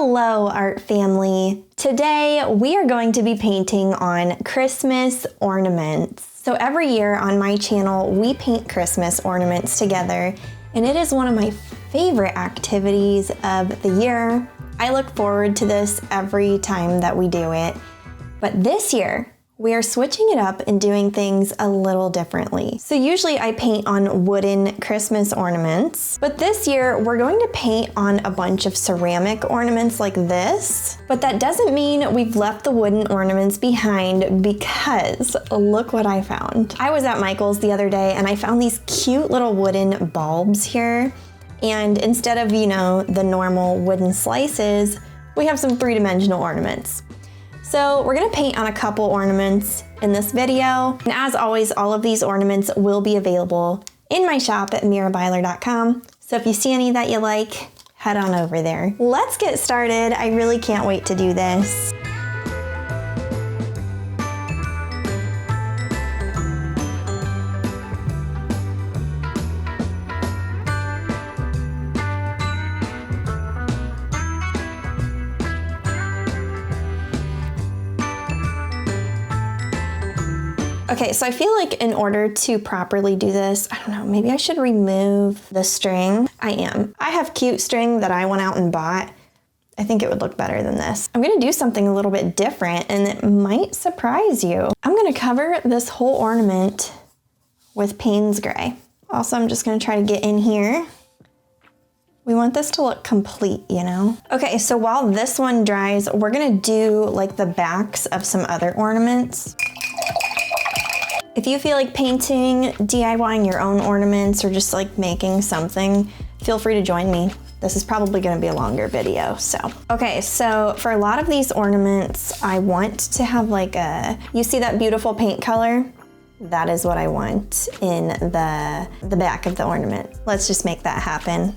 Hello, art family. Today we are going to be painting on Christmas ornaments. So every year on my channel, we paint Christmas ornaments together, and it is one of my favorite activities of the year. I look forward to this every time that we do it. But this year, we are switching it up and doing things a little differently. So usually I paint on wooden Christmas ornaments, but this year we're going to paint on a bunch of ceramic ornaments like this. But that doesn't mean we've left the wooden ornaments behind, because look what I found. I was at Michael's the other day and I found these cute little wooden bulbs here. And instead of, the normal wooden slices, we have some three-dimensional ornaments. So we're gonna paint on a couple ornaments in this video. And as always, all of these ornaments will be available in my shop at mirabyler.com. So if you see any that you like, head on over there. Let's get started. I really can't wait to do this. Okay, so I feel like in order to properly do this, I don't know, maybe I should remove the string. I have cute string that I went out and bought. I think it would look better than this. I'm gonna do something a little bit different and it might surprise you. I'm gonna cover this whole ornament with Payne's Gray. Also, I'm just gonna try to get in here. We want this to look complete, Okay, so while this one dries, we're gonna do like the backs of some other ornaments. If you feel like painting, DIYing your own ornaments, or just like making something, feel free to join me. This is probably gonna be a longer video, so. Okay, so for a lot of these ornaments, I want to have like you see that beautiful paint color? That is what I want in the back of the ornament. Let's just make that happen.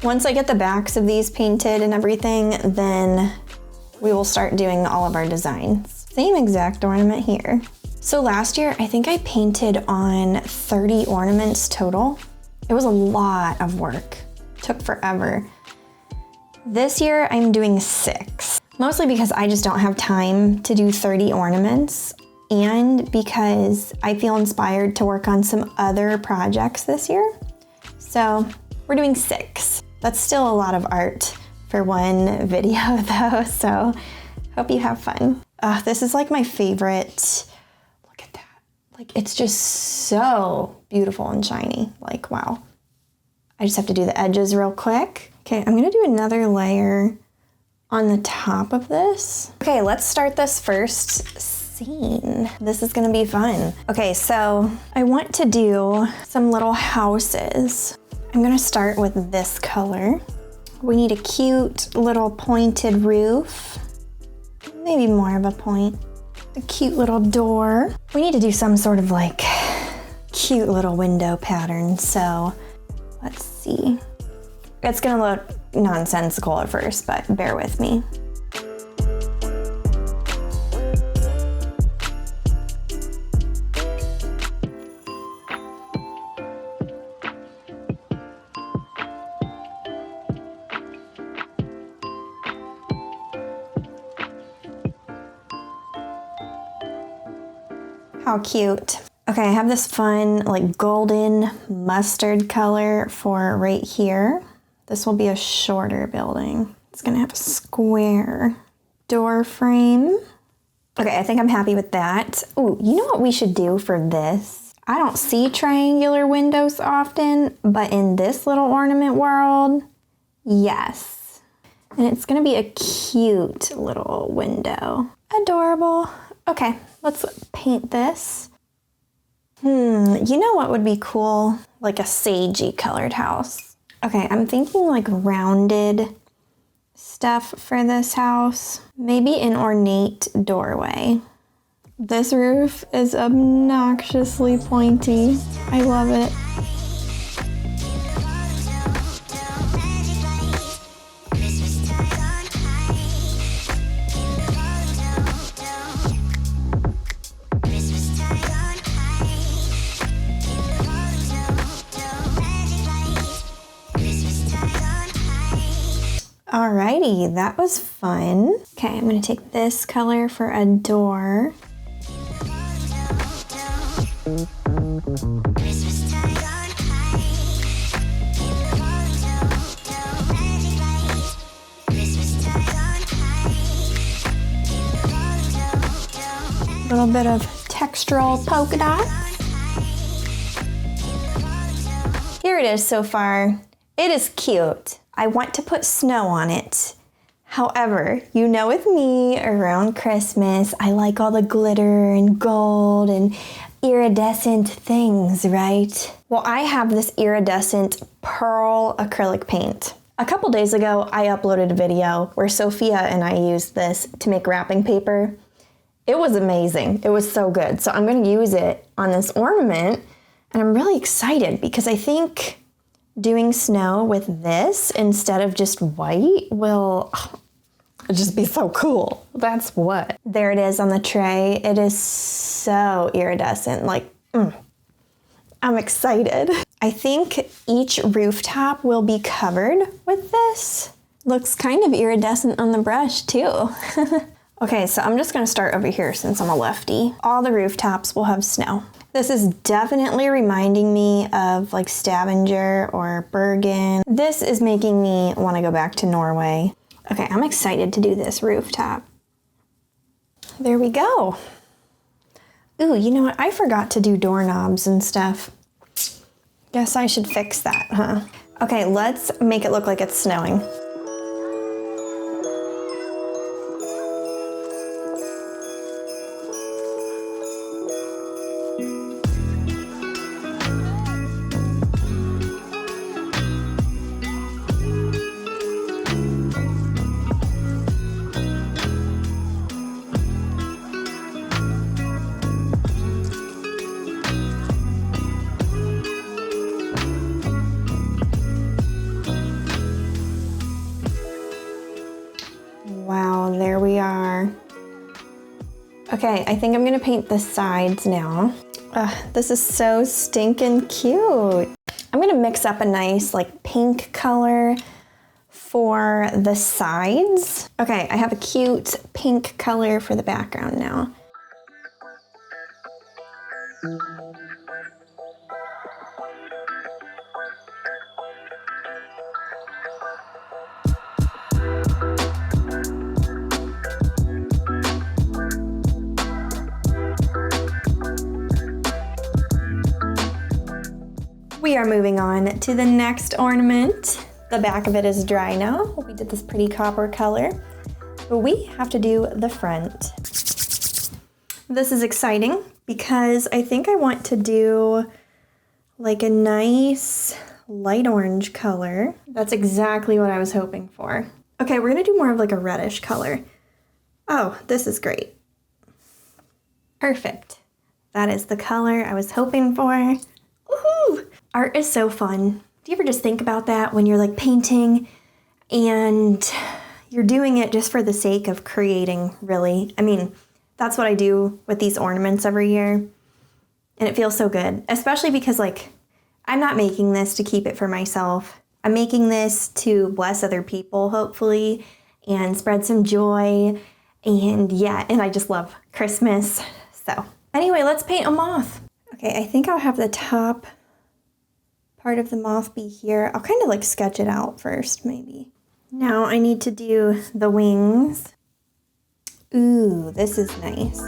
Once I get the backs of these painted and everything, then we will start doing all of our designs. Same exact ornament here. So last year, I think I painted on 30 ornaments total. It was a lot of work, took forever. This year, I'm doing 6, mostly because I just don't have time to do 30 ornaments, and because I feel inspired to work on some other projects this year. So we're doing 6. That's still a lot of art for one video though, so hope you have fun. This is like my favorite. Look at that. Like, it's just so beautiful and shiny. Like, wow. I just have to do the edges real quick. Okay, I'm gonna do another layer on the top of this. Okay, let's start this first scene. This is gonna be fun. Okay, so I want to do some little houses. I'm gonna start with this color. We need a cute little pointed roof. Maybe more of a point. A cute little door. We need to do some sort of like cute little window pattern. So let's see. It's gonna look nonsensical at first, but bear with me. How cute. Okay, I have this fun like golden mustard color for right here. This will be a shorter building. It's gonna have a square door frame. Okay, I think I'm happy with that. Ooh, you know what we should do for this? I don't see triangular windows often, but in this little ornament world, yes. And it's gonna be a cute little window. Adorable. Okay, let's paint this. You know what would be cool? Like a sagey colored house. Okay, I'm thinking like rounded stuff for this house. Maybe an ornate doorway. This roof is obnoxiously pointy. I love it. Alrighty, that was fun. Okay, I'm gonna take this color for a door. A little bit of textural polka dots. Here it is so far. It is cute. I want to put snow on it. However, you know with me around Christmas, I like all the glitter and gold and iridescent things, right? Well, I have this iridescent pearl acrylic paint. A couple days ago, I uploaded a video where Sophia and I used this to make wrapping paper. It was amazing. It was so good. So I'm going to use it on this ornament, and I'm really excited because I think doing snow with this instead of just white will just be so cool. That's what. There it is on the tray. It is so iridescent. Like, I'm excited. I think each rooftop will be covered with this. Looks kind of iridescent on the brush too. Okay, so I'm just gonna start over here since I'm a lefty. All the rooftops will have snow. This is definitely reminding me of like Stavanger or Bergen. This is making me wanna go back to Norway. Okay, I'm excited to do this rooftop. There we go. Ooh, you know what? I forgot to do doorknobs and stuff. Guess I should fix that, huh? Okay, let's make it look like it's snowing. Wow, there we are. Okay, I think I'm gonna paint the sides now. This is so stinking cute. I'm gonna mix up a nice like pink color for the sides. Okay, I have a cute pink color for the background now. We are moving on to the next ornament. The back of it is dry now. We did this pretty copper color, but we have to do the front. This is exciting because I think I want to do like a nice light orange color. That's exactly what I was hoping for. Okay, we're gonna do more of like a reddish color. Oh, this is great. Perfect. That is the color I was hoping for. Woohoo! Art is so fun. Do you ever just think about that when you're like painting and you're doing it just for the sake of creating, really? I mean, that's what I do with these ornaments every year. And it feels so good, especially because like, I'm not making this to keep it for myself. I'm making this to bless other people, hopefully, and spread some joy. And yeah, and I just love Christmas. So anyway, let's paint a moth. Okay, I think I'll have the top part of the moth be here. I'll kind of like sketch it out first, maybe. Now I need to do the wings. Ooh, this is nice.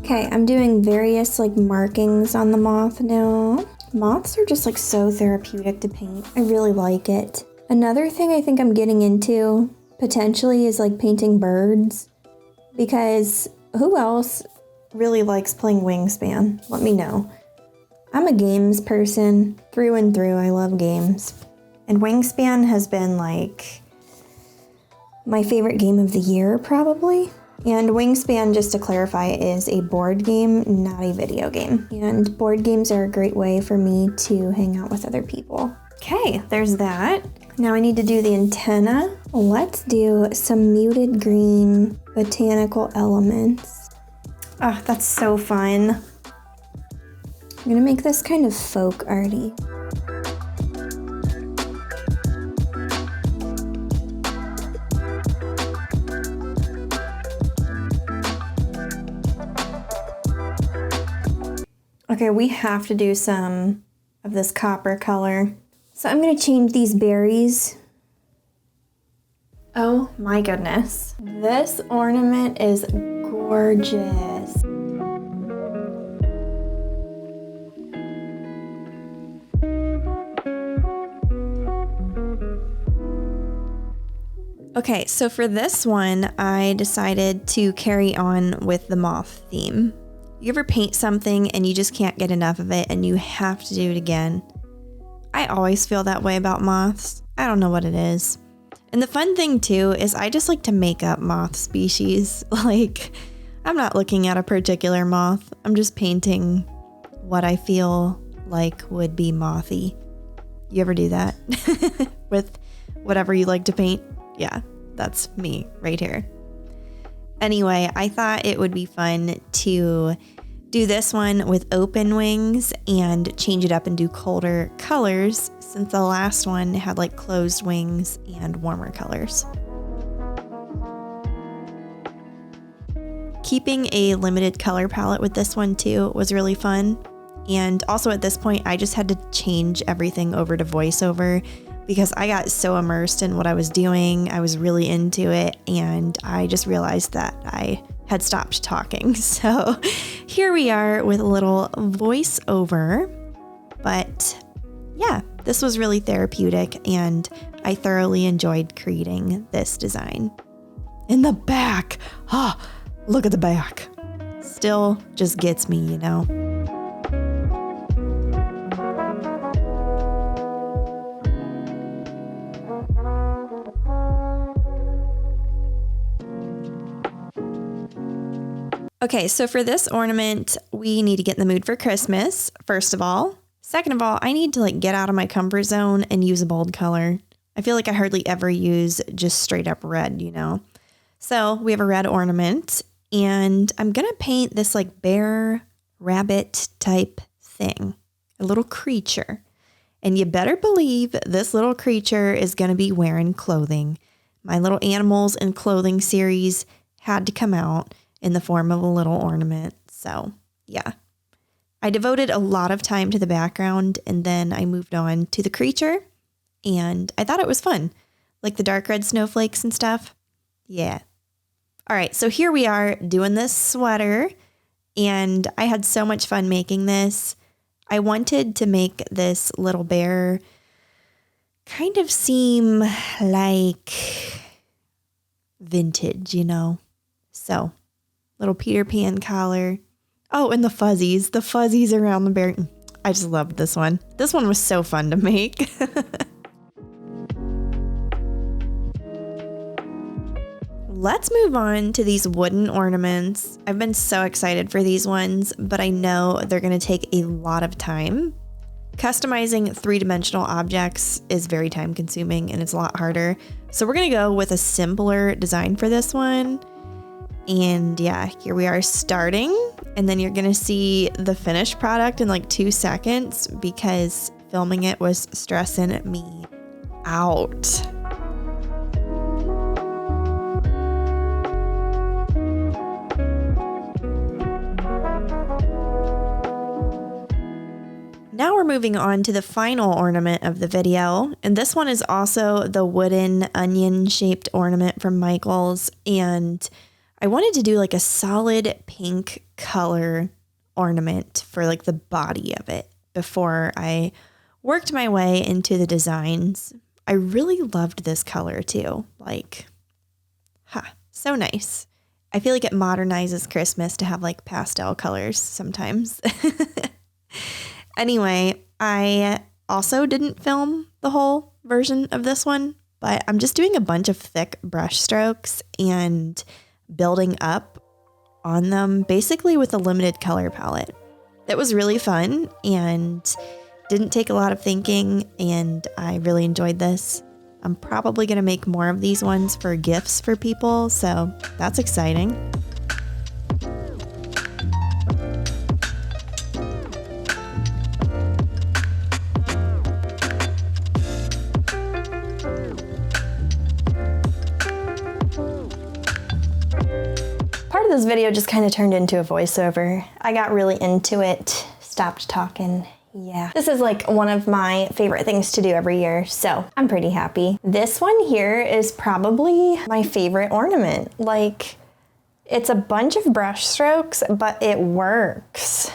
Okay, I'm doing various like markings on the moth now. Moths are just like so therapeutic to paint. I really like it. Another thing I think I'm getting into potentially is like painting birds, because who else really likes playing Wingspan? Let me know. I'm a games person through and through. I love games. And Wingspan has been like my favorite game of the year probably. And Wingspan, just to clarify, is a board game, not a video game. And board games are a great way for me to hang out with other people. Okay, there's that. Now I need to do the antenna. Let's do some muted green botanical elements. Oh, that's so fun. I'm gonna make this kind of folk arty. Okay, we have to do some of this copper color. So I'm gonna change these berries. Oh my goodness. This ornament is gorgeous. Okay, so for this one, I decided to carry on with the moth theme. You ever paint something and you just can't get enough of it and you have to do it again? I always feel that way about moths. I don't know what it is. And the fun thing too is I just like to make up moth species. Like, I'm not looking at a particular moth. I'm just painting what I feel like would be mothy. You ever do that? With whatever you like to paint? Yeah, that's me right here. Anyway, I thought it would be fun to do this one with open wings and change it up and do colder colors, since the last one had like closed wings and warmer colors. Keeping a limited color palette with this one too was really fun. And also at this point, I just had to change everything over to voiceover because I got so immersed in what I was doing. I was really into it, and I just realized that I had stopped talking. So here we are with a little voiceover. But yeah, this was really therapeutic, and I thoroughly enjoyed creating this design. In the back, look at the back. Still just gets me, you know. Okay, so for this ornament, we need to get in the mood for Christmas, first of all. Second of all, I need to like get out of my comfort zone and use a bold color. I feel like I hardly ever use just straight up red, you know? So we have a red ornament, and I'm gonna paint this like bear rabbit type thing, a little creature. And you better believe this little creature is gonna be wearing clothing. My little animals and clothing series had to come out in the form of a little ornament. So yeah, I devoted a lot of time to the background, and then I moved on to the creature, and I thought it was fun, like the dark red snowflakes and stuff. Yeah. All right, so here we are doing this sweater, and I had so much fun making this. I wanted to make this little bear kind of seem like vintage, you know? So little Peter Pan collar. Oh, and the fuzzies around the bear. I just loved this one. This one was so fun to make. Let's move on to these wooden ornaments. I've been so excited for these ones, but I know they're going to take a lot of time. Customizing three-dimensional objects is very time consuming, and it's a lot harder. So we're going to go with a simpler design for this one. And yeah, here we are starting, and then you're gonna see the finished product in like 2 seconds because filming it was stressing me out. Now we're moving on to the final ornament of the video, and this one is also the wooden onion shaped ornament from Michaels, and I wanted to do like a solid pink color ornament for like the body of it before I worked my way into the designs. I really loved this color too. Like, so nice. I feel like it modernizes Christmas to have like pastel colors sometimes. Anyway, I also didn't film the whole version of this one, but I'm just doing a bunch of thick brush strokes and building up on them basically with a limited color palette. It was really fun and didn't take a lot of thinking, and I really enjoyed this. I'm probably gonna make more of these ones for gifts for people, so that's exciting. Part of this video just kind of turned into a voiceover. I got really into it, stopped talking. Yeah. This is like one of my favorite things to do every year, so I'm pretty happy. This one here is probably my favorite ornament. Like, it's a bunch of brush strokes, but it works.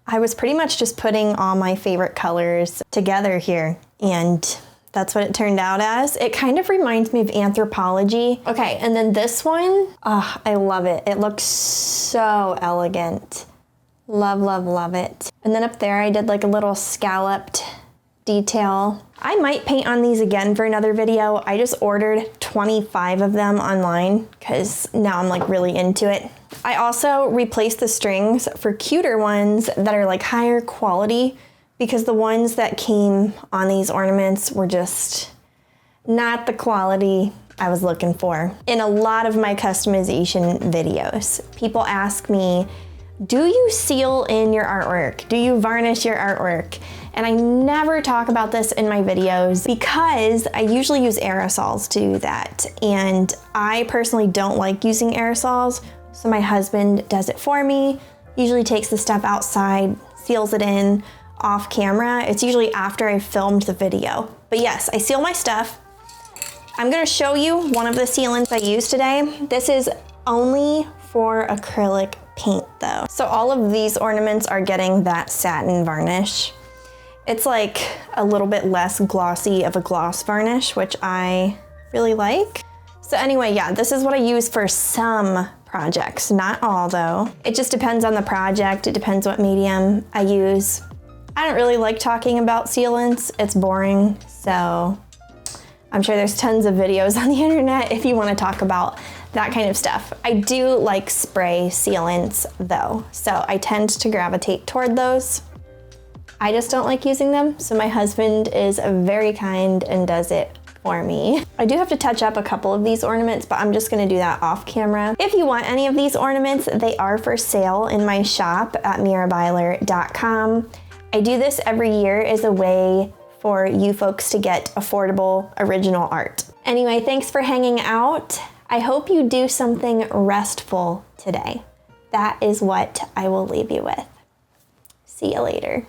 I was pretty much just putting all my favorite colors together here, and that's what it turned out as. It kind of reminds me of anthropology. Okay, and then this one, I love it. It looks so elegant. Love, love, love it. And then up there I did like a little scalloped detail. I might paint on these again for another video. I just ordered 25 of them online because now I'm like really into it. I also replaced the strings for cuter ones that are like higher quality because the ones that came on these ornaments were just not the quality I was looking for. In a lot of my customization videos, people ask me, do you seal in your artwork? Do you varnish your artwork? And I never talk about this in my videos because I usually use aerosols to do that. And I personally don't like using aerosols, so my husband does it for me, usually takes the stuff outside, seals it in off camera. It's usually after I've filmed the video. But yes, I seal my stuff. I'm gonna show you one of the sealants I used today. This is only for acrylic paint though. So all of these ornaments are getting that satin varnish. It's like a little bit less glossy of a gloss varnish, which I really like. So anyway, yeah, this is what I use for some projects, not all though. It just depends on the project. It depends what medium I use. I don't really like talking about sealants. It's boring, so I'm sure there's tons of videos on the internet if you want to talk about that kind of stuff. I do like spray sealants though, so I tend to gravitate toward those. I just don't like using them, so my husband is very kind and does it for me. I do have to touch up a couple of these ornaments, but I'm just gonna do that off camera. If you want any of these ornaments, they are for sale in my shop at mirabyler.com. I do this every year as a way for you folks to get affordable original art. Anyway, thanks for hanging out. I hope you do something restful today. That is what I will leave you with. See you later.